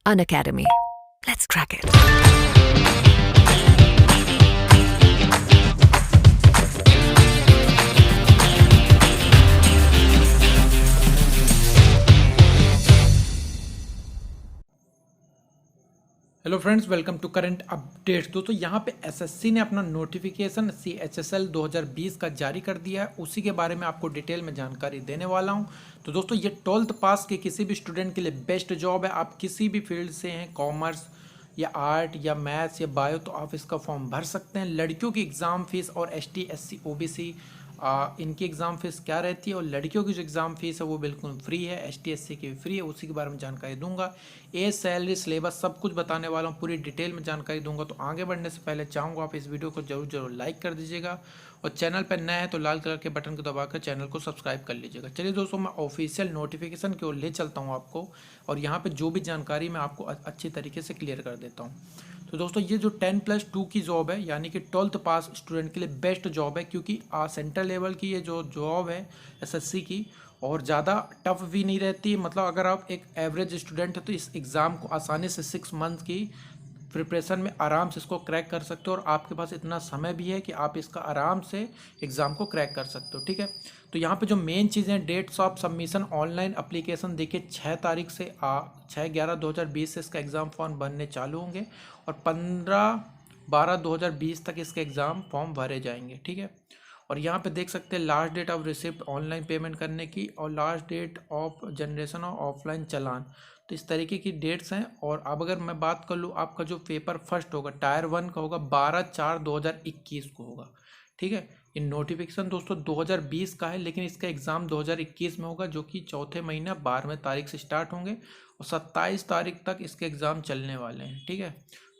Unacademy. Let's crack it. Hello friends, welcome to current updates. दोस्तों यहाँ पे SSC ने अपना नोटिफिकेशन CHSL 2020 का जारी कर दिया है। उसी के बारे में आपको डिटेल में जानकारी देने वाला हूँ। तो दोस्तों ये 12th पास के किसी भी स्टूडेंट के लिए बेस्ट जॉब है। आप किसी भी फील्ड से हैं, कॉमर्स या आर्ट या मैथ्स या बायो, तो आप इसका फॉर्म भर सकते हैं। लड़कियों की एग्ज़ाम फीस और ST SC OBC इनकी एग्ज़ाम फीस क्या रहती है, और लड़कियों की जो एग्ज़ाम फीस है वो बिल्कुल फ्री है, ST SC की भी फ्री है। उसी के बारे में जानकारी दूंगा। एज, सैलरी, सिलेबस सब कुछ बताने वाला हूँ, पूरी डिटेल में जानकारी दूंगा। तो आगे बढ़ने से पहले चाहूँगा आप इस वीडियो को जरूर लाइक कर दीजिएगा, और चैनल पर नए हैं तो लाल कलर के बटन को दबाकर चैनल को सब्सक्राइब कर लीजिएगा। चलिए दोस्तों, मैं ऑफिशियल नोटिफिकेशन की ओर ले चलता हूँ आपको, और यहाँ पर जो भी जानकारी मैं आपको अच्छी तरीके से क्लियर कर देता हूँ। तो दोस्तों ये जो 10+2 की जॉब है, यानी कि 12th पास स्टूडेंट के लिए बेस्ट जॉब है, क्योंकि सेंट्रल लेवल की ये जो जॉब है एसएससी की, और ज़्यादा टफ भी नहीं रहती। मतलब अगर आप एक एवरेज स्टूडेंट है तो इस एग्ज़ाम को आसानी से 6 मंथ की प्रिपरेशन में आराम से इसको क्रैक कर सकते हो, और आपके पास इतना समय भी है कि आप इसका आराम से एग्ज़ाम को क्रैक कर सकते हो। ठीक है, तो यहाँ पे जो मेन चीज़ें, dates of submission, online application देखिए 6 तारीख से 6/11/2020 से इसका एग्ज़ाम फॉर्म भरने चालू होंगे, और 15/12/2020 तक इसके एग्ज़ाम फॉर्म भरे जाएंगे। ठीक है, और यहाँ पे देख सकते हैं last date of receipt online payment करने की, और last date of generation of offline challan. तो इस तरीके की डेट्स हैं। और अब अगर मैं बात कर लूँ, आपका जो पेपर फर्स्ट होगा टायर 1 का होगा 12/4/2021 को होगा। ठीक है, ये नोटिफिकेशन दोस्तों 2020 का है, लेकिन इसका एग्ज़ाम 2021 में होगा, जो कि चौथे महीना 12वें तारीख से स्टार्ट होंगे, और 27 तारीख तक इसके एग्ज़ाम चलने वाले हैं। ठीक है,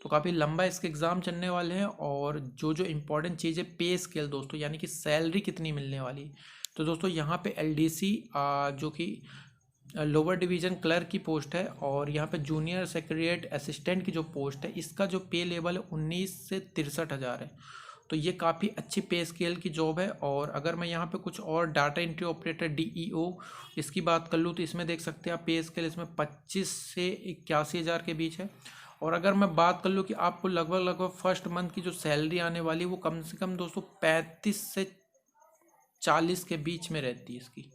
तो काफ़ी लंबा इसके एग्ज़ाम चलने वाले हैं। और जो जो इम्पोर्टेंट चीज़ है, पे स्केल दोस्तों, यानी कि सैलरी कितनी मिलने वाली है। तो दोस्तों यहाँ पे LDC जो कि लोअर डिवीज़न क्लर्क की पोस्ट है, और यहाँ पे जूनियर सेक्रेटरीट असिस्टेंट की जो पोस्ट है, इसका जो पे लेवल है 19 से 63,000 है। तो ये काफ़ी अच्छी पे स्केल की जॉब है। और अगर मैं यहाँ पे कुछ और डाटा एंट्री ऑपरेटर DEO इसकी बात कर लूँ, तो इसमें देख सकते हैं आप पे स्केल इसमें 25 से 81,000 के बीच है। और अगर मैं बात कर लूँ कि आपको लगभग फर्स्ट मंथ की जो सैलरी आने वाली है, वो कम से कम दोस्तों 35 से 40 के बीच में रहती है इसकी।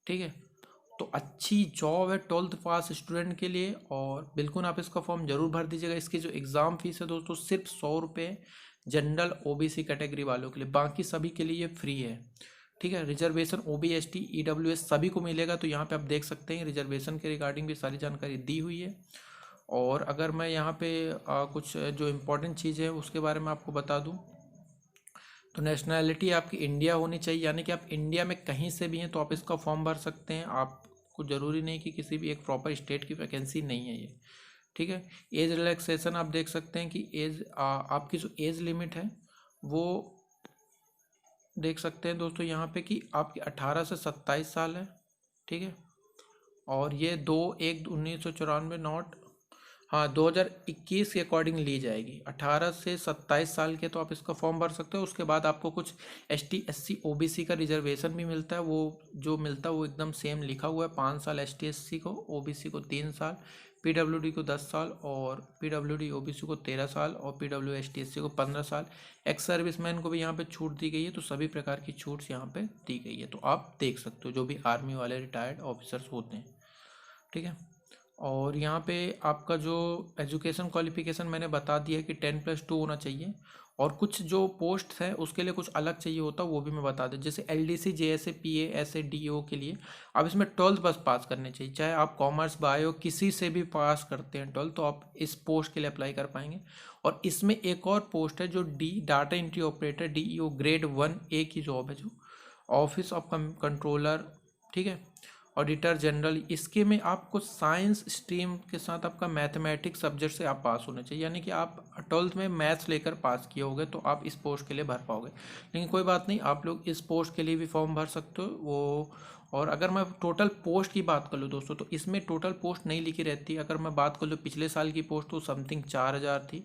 ठीक है, तो अच्छी जॉब है 12th पास स्टूडेंट के लिए, और बिल्कुल आप इसका फॉर्म जरूर भर दीजिएगा। इसकी जो एग्ज़ाम फीस है दोस्तों सिर्फ 100 रुपये जनरल OBC कैटेगरी वालों के लिए, बाकी सभी के लिए ये फ्री है। ठीक है, रिजर्वेशन OB ST EWS सभी को मिलेगा। तो यहाँ पे आप देख सकते हैं रिजर्वेशन के रिगार्डिंग भी सारी जानकारी दी हुई है। और अगर मैं यहाँ पे कुछ जो इम्पोर्टेंट चीज़ है उसके बारे में आपको बता दूँ, तो नेशनैलिटी आपकी इंडिया होनी चाहिए, यानी कि आप इंडिया में कहीं से भी हैं तो आप इसका फॉर्म भर सकते हैं। आपको ज़रूरी नहीं कि किसी भी एक प्रॉपर स्टेट की वैकेंसी नहीं है ये। ठीक है, एज रिलैक्सेशन आप देख सकते हैं कि एज आपकी जो एज लिमिट है वो देख सकते हैं दोस्तों यहाँ पे कि आपकी 18 से 27 साल है। ठीक है, और ये 2/1/1994 नॉट, हाँ 2021 के अकॉर्डिंग ली जाएगी। 18 से 27 साल के तो आप इसका फॉर्म भर सकते हो। उसके बाद आपको कुछ ST SC OBC का रिजर्वेशन भी मिलता है, वो जो मिलता है वो एकदम सेम लिखा हुआ है। 5 साल ST SC को, OBC को 3 साल, PWD को 10 साल, और PWD OBC को 13 साल, और PW ST SC को 15 साल। एक्स सर्विसमैन को भी यहाँ पे छूट दी गई है। तो सभी प्रकार की छूट्स यहाँ पे दी गई है, तो आप देख सकते हो जो भी आर्मी वाले रिटायर्ड ऑफिसर्स होते हैं। ठीक है, और यहाँ पे आपका जो एजुकेशन क्वालिफिकेशन मैंने बता दिया कि 10+2 होना चाहिए, और कुछ जो पोस्ट है उसके लिए कुछ अलग चाहिए होता है, वो भी मैं बता दूँ। जैसे LDC JSA PA SA DO के लिए आप इसमें 12th बस पास करने चाहिए, चाहे आप कॉमर्स बायो किसी से भी पास करते हैं 12th, तो आप इस पोस्ट के लिए अप्लाई कर पाएंगे। और इसमें एक और पोस्ट है जो data entry operator DEO grade 1A की जॉब है, जो ऑफिस ऑफ कंट्रोलर, ठीक है, ऑडिटर जनरल। इसके में आपको साइंस स्ट्रीम के साथ आपका मैथमेटिक्स सब्जेक्ट से आप पास होने चाहिए, यानी कि आप 12th में मैथ्स लेकर पास किए होंगे तो आप इस पोस्ट के लिए भर पाओगे। लेकिन कोई बात नहीं, आप लोग इस पोस्ट के लिए भी फॉर्म भर सकते हो वो। और अगर मैं टोटल पोस्ट की बात कर लूँ दोस्तों, तो इसमें टोटल पोस्ट नहीं लिखी रहती। अगर मैं बात कर लूँ पिछले साल की पोस्ट, तो समथिंग 4,000 थी,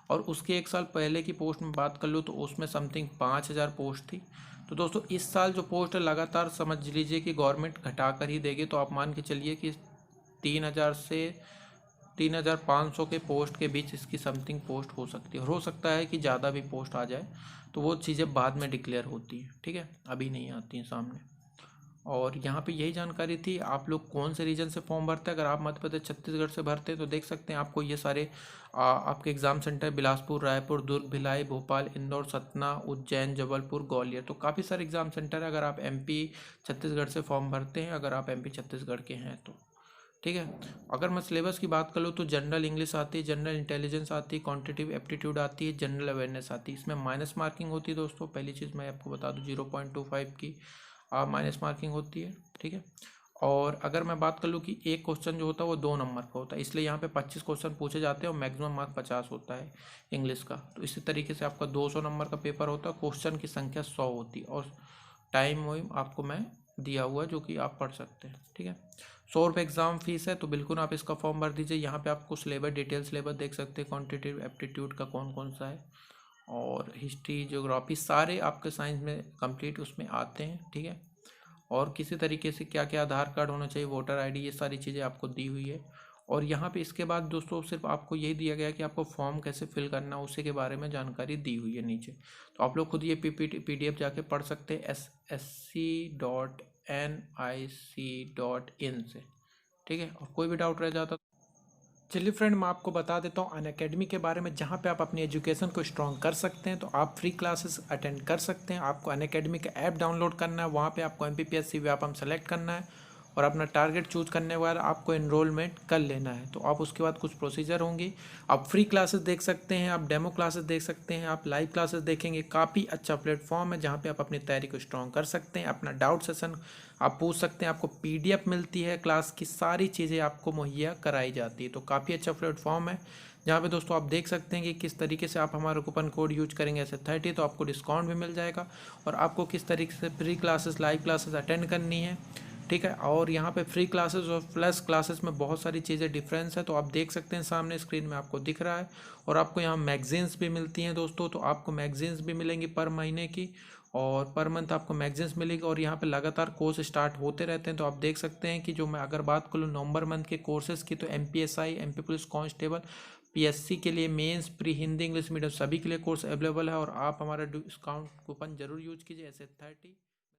और उसके एक साल पहले की पोस्ट में बात कर लूँ तो उसमें समथिंग 5,000 पोस्ट थी। तो दोस्तों इस साल जो पोस्ट है लगातार समझ लीजिए कि गवर्नमेंट घटा कर ही देगी। तो आप मान के चलिए कि 3,000 से 3,500 के पोस्ट के बीच इसकी समथिंग पोस्ट हो सकती है, और हो सकता है कि ज़्यादा भी पोस्ट आ जाए, तो वो चीज़ें बाद में डिक्लेयर होती हैं, ठीक है, अभी नहीं आती हैं सामने। और यहाँ पे यही जानकारी थी। आप लोग कौन से रीजन से फॉर्म भरते हैं, अगर आप मध्य प्रदेश छत्तीसगढ़ से भरते हैं तो देख सकते हैं आपको ये सारे आपके एग्ज़ाम सेंटर बिलासपुर, रायपुर, दुर्ग, भिलाई, भोपाल, इंदौर, सतना, उज्जैन, जबलपुर, ग्वालियर, तो काफ़ी सारे एग्ज़ाम सेंटर है अगर आप एमपी छत्तीसगढ़ से फॉर्म भरते हैं, अगर आप एमपी छत्तीसगढ़ के हैं तो, ठीक है। अगर मैं सिलेबस की बात करूँ तो जनरल इंग्लिश आती है, जनरल इंटेलिजेंस आती है, क्वांटिटेटिव एप्टीट्यूड आती है, जनरल अवेयरनेस आती है। इसमें माइनस मार्किंग होती है दोस्तों, पहली चीज़ मैं आपको बता दूँ 0.25 की माइनस मार्किंग होती है, ठीक है। और अगर मैं बात कर लूँ कि एक क्वेश्चन जो होता है वो 2 नंबर का होता है, इसलिए यहाँ पे 25 क्वेश्चन पूछे जाते हैं और मैक्सिमम मार्क 50 होता है इंग्लिश का। तो इसी तरीके से आपका 200 नंबर का पेपर होता है, क्वेश्चन की संख्या 100 होती है, और टाइम वाइम आपको मैं दिया हुआ है जो कि आप पढ़ सकते हैं, ठीक है। 100 रुपये एग्ज़ाम फीस है, तो बिल्कुल आप इसका फॉर्म भर दीजिए। यहाँ पे आपको सिलेबस डिटेल सिलेबस देख सकते हैं, क्वान्टिटेटिव एप्टीट्यूड का कौन कौन सा है, और हिस्ट्री, ज्योग्राफी सारे आपके साइंस में कंप्लीट उसमें आते हैं, ठीक है। और किसी तरीके से क्या क्या आधार कार्ड होना चाहिए, वोटर आईडी, ये सारी चीज़ें आपको दी हुई है। और यहाँ पे इसके बाद दोस्तों सिर्फ आपको यही दिया गया है कि आपको फॉर्म कैसे फिल करना है, उसी के बारे में जानकारी दी हुई है नीचे। तो आप लोग खुद ये PDF जाके पढ़ सकते हैं ssc.nic.in से, ठीक है। और कोई भी डाउट रह जाता, चलिए फ्रेंड मैं आपको बता देता हूँ अनअकैडमी के बारे में, जहाँ पे आप अपनी एजुकेशन को स्ट्रॉन्ग कर सकते हैं। तो आप फ्री क्लासेस अटेंड कर सकते हैं। आपको अनअकैडमी का ऐप डाउनलोड करना है, वहाँ पे आपको MPPSC व्यापम सेलेक्ट करना है, और अपना टारगेट चूज करने के बाद आपको एनरोलमेंट कर लेना है। तो आप उसके बाद कुछ प्रोसीजर होंगे, आप फ्री क्लासेस देख सकते हैं, आप डेमो क्लासेस देख सकते हैं, आप लाइव क्लासेस देखेंगे। काफ़ी अच्छा प्लेटफॉर्म है जहाँ पे आप अपनी तैयारी को स्ट्रॉन्ग कर सकते हैं। अपना डाउट सेशन आप पूछ सकते हैं, आपको PDF मिलती है, क्लास की सारी चीज़ें आपको मुहैया कराई जाती है। तो काफ़ी अच्छा प्लेटफॉर्म है जहाँ पे दोस्तों आप देख सकते हैं कि किस तरीके से आप हमारा कूपन कोड यूज करेंगे SS30 तो आपको डिस्काउंट भी मिल जाएगा, और आपको किस तरीके से free classes live classes attend करनी है, ठीक है। और यहाँ पे फ्री क्लासेस और प्लस क्लासेस में बहुत सारी चीज़ें डिफरेंस है, तो आप देख सकते हैं सामने स्क्रीन में आपको दिख रहा है। और आपको यहाँ मैगजीन्स भी मिलती हैं दोस्तों, तो आपको मैगजीन्स भी मिलेंगी पर महीने की, और पर मंथ आपको मैगजीन्स मिलेगी। और यहाँ पे लगातार कोर्स स्टार्ट होते रहते हैं। तो आप देख सकते हैं कि जो मैं अगर बात करूँ नवंबर मंथ के कोर्सेज़ की, तो MPSI, MP police constable, PSC के लिए mains, pre Hindi English medium सभी के लिए कोर्स अवेलेबल है। और आप हमारा डिस्काउंट कूपन जरूर यूज कीजिए SS30।